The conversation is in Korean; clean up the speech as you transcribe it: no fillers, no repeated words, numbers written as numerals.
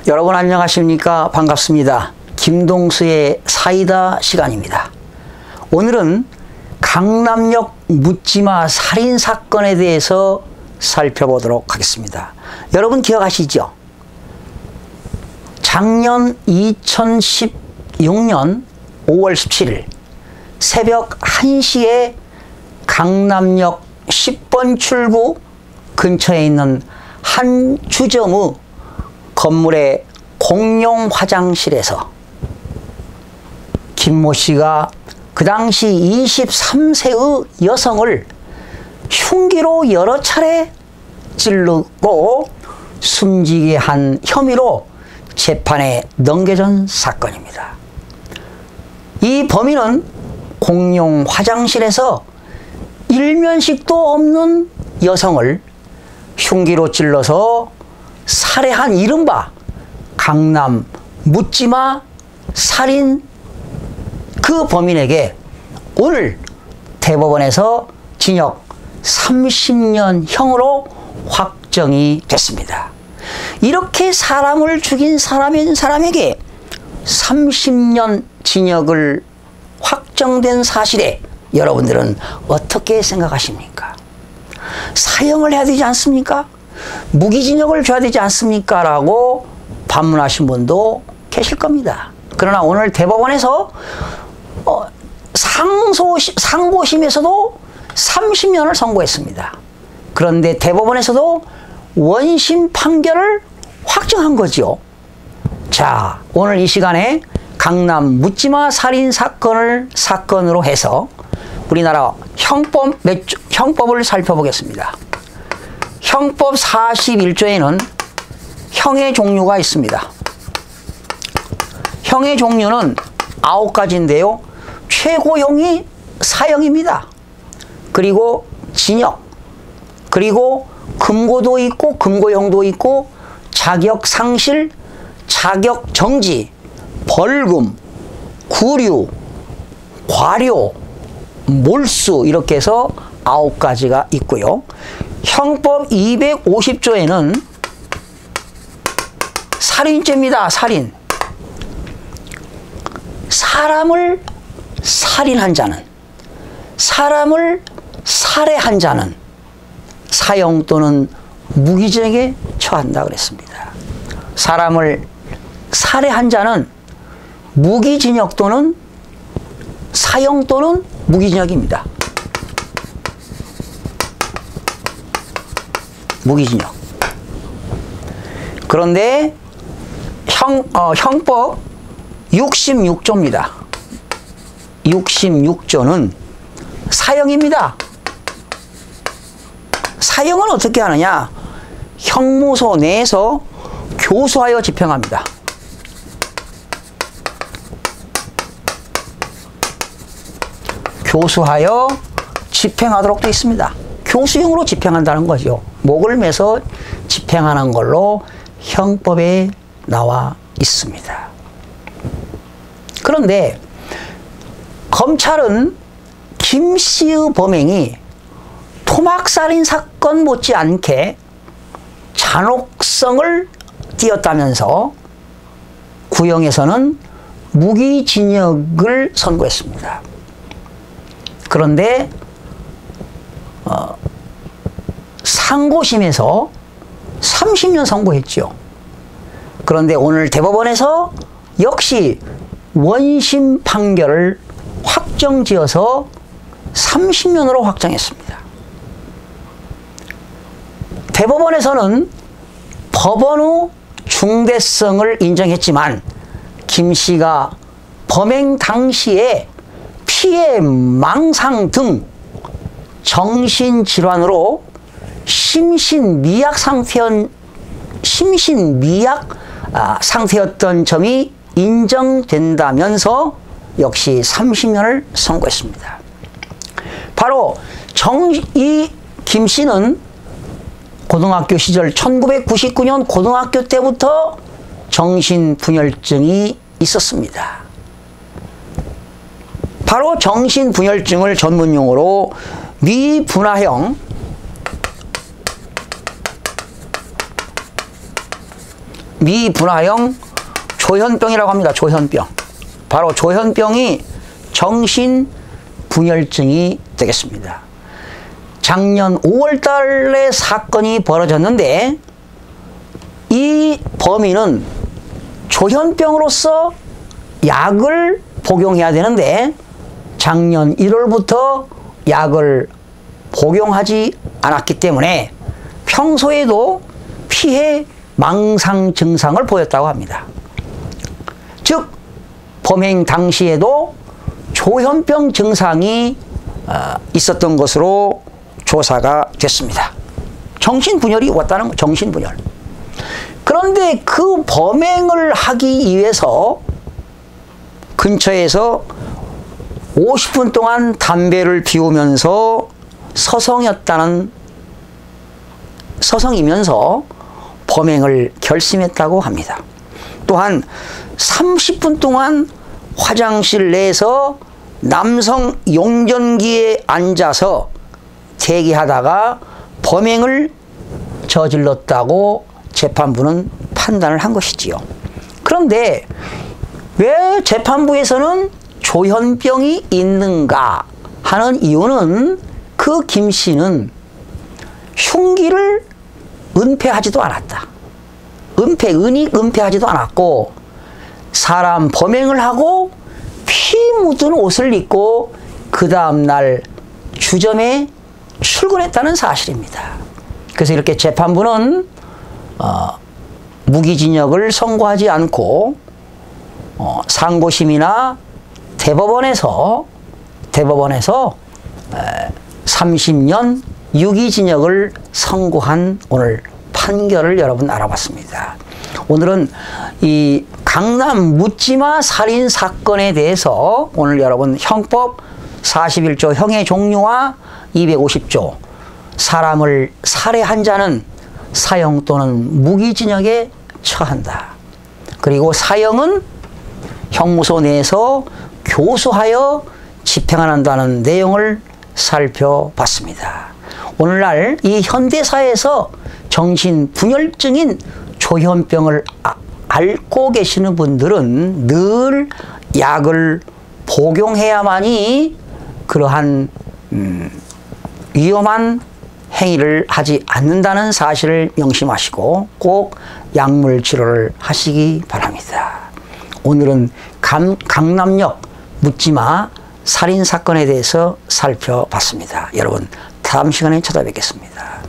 여러분 안녕하십니까? 반갑습니다. 김동수의 사이다 시간입니다. 오늘은 강남역 묻지마 살인사건에 대해서 살펴보도록 하겠습니다. 여러분 기억하시죠? 작년 2016년 5월 17일 새벽 1시에 강남역 10번 출구 근처에 있는 한 주점의 건물의 공용 화장실에서 김모 씨가 그 당시 23세의 여성을 흉기로 여러 차례 찌르고 숨지게 한 혐의로 재판에 넘겨진 사건입니다. 이 범인은 공용 화장실에서 일면식도 없는 여성을 흉기로 찔러서 살해한 이른바 강남 묻지마 살인 그 범인에게 오늘 대법원에서 징역 30년형으로 확정이 됐습니다. 이렇게 사람을 죽인 사람에게 30년 징역을 확정된 사실에 여러분들은 어떻게 생각하십니까? 사형을 해야 되지 않습니까? 무기징역을 줘야 되지 않습니까? 라고 반문하신 분도 계실 겁니다. 그러나 오늘 대법원에서 상고심에서도 30년을 선고했습니다. 그런데 대법원에서도 원심 판결을 확정한 거죠. 자, 오늘 이 시간에 강남 묻지마 살인 사건으로 해서 우리나라 형법을 살펴보겠습니다. 형법 41조에는 형의 종류가 있습니다. 형의 종류는 9가지인데요. 최고형이 사형입니다. 그리고 징역, 그리고 금고도 있고 금고형도 있고 자격 상실, 자격 정지, 벌금, 구류, 과료, 몰수 이렇게 해서 9가지가 있고요. 형법 250조에는 살인죄입니다. 살인. 사람을 살인한 자는, 사람을 살해한 자는 사형 또는 무기징역에 처한다 그랬습니다. 사람을 살해한 자는 무기징역 또는 사형 또는 무기징역입니다. 무기징역. 그런데 형법 66조입니다. 66조는 사형입니다. 사형은 어떻게 하느냐? 형무소 내에서 교수하여 집행합니다. 교수하여 집행하도록 되어 있습니다. 교수형으로 집행한다는 거죠. 목을 매서 집행하는 걸로 형법에 나와 있습니다. 그런데 검찰은 김 씨의 범행이 토막살인 사건 못지않게 잔혹성을 띄었다면서 구형에서는 무기징역을 선고했습니다. 그런데 상고심에서 30년 선고했죠. 그런데 오늘 대법원에서 역시 원심 판결을 확정지어서 30년으로 확정했습니다. 대법원에서는 법원의 중대성을 인정했지만 김 씨가 범행 당시에 피해 망상 등 정신질환으로 심신미약 상태였던 점이 인정된다면서 역시 30년을 선고했습니다. 바로 이 김 씨는 고등학교 시절 1999년 고등학교 때부터 정신분열증이 있었습니다. 바로 정신분열증을 전문용어로 미분화형 미분화형 조현병이라고 합니다. 조현병. 바로 조현병이 정신분열증이 되겠습니다. 작년 5월 달에 사건이 벌어졌는데 이 범인은 조현병으로서 약을 복용해야 되는데 작년 1월부터 약을 복용하지 않았기 때문에 평소에도 피해 망상 증상을 보였다고 합니다. 즉 범행 당시에도 조현병 증상이 있었던 것으로 조사가 됐습니다. 정신분열이 왔다는 거, 정신분열. 그런데 그 범행을 하기 위해서 근처에서 50분 동안 담배를 피우면서 서성이면서 범행을 결심했다고 합니다. 또한 30분 동안 화장실 내에서 남성 용전기에 앉아서 대기하다가 범행을 저질렀다고 재판부는 판단을 한 것이지요. 그런데 왜 재판부에서는 조현병이 있는가 하는 이유는 그 김 씨는 흉기를 은폐하지도 않았다. 은폐하지도 않았고 사람 범행을 하고 피 묻은 옷을 입고 그 다음날 주점에 출근했다는 사실입니다. 그래서 이렇게 재판부는 무기징역을 선고하지 않고 상고심이나 대법원에서 30년 유기징역을 선고한 오늘 판결을 여러분 알아봤습니다. 오늘은 이 강남 묻지마 살인 사건에 대해서 오늘 여러분 형법 41조 형의 종류와 250조 사람을 살해한 자는 사형 또는 무기징역에 처한다. 그리고 사형은 형무소 내에서 교수하여 집행한다는 내용을 살펴봤습니다. 오늘날 이 현대사회에서 정신분열증인 조현병을 앓고 계시는 분들은 늘 약을 복용해야만이 그러한 위험한 행위를 하지 않는다는 사실을 명심하시고 꼭 약물 치료를 하시기 바랍니다. 오늘은 강남역 묻지마 살인 사건에 대해서 살펴봤습니다. 여러분 다음 시간에 찾아뵙겠습니다.